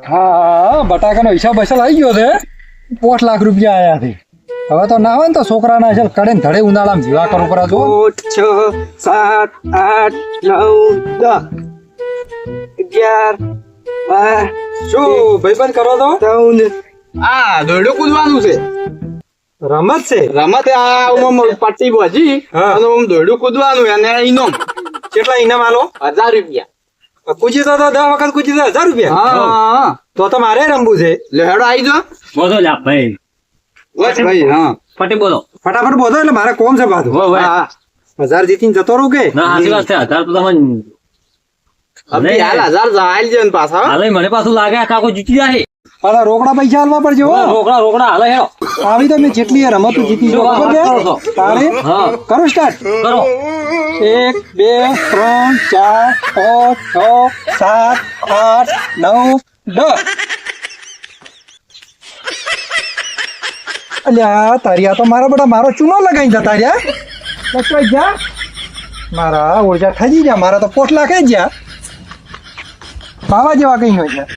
હા બટાકાનો હિસાબ બસલ આવી ગયો છે 5 લાખ રૂપિયા આયા છે હવે તો ના હોય ને તો છોકરાના છે કડે ને ધડે ઉનાળામાં જીવા કરવું પડે જો 5 6 7 8 9 10 11 શું ભાઈબંધ કરો તો 13 આ દોડો કૂદવાનું છે રમત છે રમત આ પટ્ટી ભજી હા. અને દોડું કૂદવાનું અને ઇનામ કેટલા ઇનામ આલો 1000 રૂપિયા કૂજી તો 10 વખત કૂજી તો 1000 રૂપિયા હા તો તો મારે રમવું છે લેડો આવી જો બોલો લ્યા ભાઈ બસ ભાઈ હા ફટી બોલો ફટાફટ બોધો એટલે મારે કોમ છે પાછું હો ભાઈ હા 1000 જીતીને જતો રહું કે ના સાચી વાત છે અત્યારે તો તમે હવે હાલ 1000 જાય છે ને પાછા હાલે મને પાછું લાગે આ કાકો જીતી જાય પાછા રોકડા પૈસા આલવા પડશે હો રોકડા હાલે હેરો આવી તો મેં જેટલી એ રમતો જીતી જો ખબર છે તારે હા કરો સ્ટાર્ટ કરો 1 2 3 4 5 6 7 8 9 10 અલ્યા તારી આ તો મારા બડા મારો ચૂનો લગાઈ જતા રહ્યા લચવાઈ જા મારા ઓરજા ઠજી જા મારા તો 5 લાખ જ જા બાવા જેવા કઈ હોય છે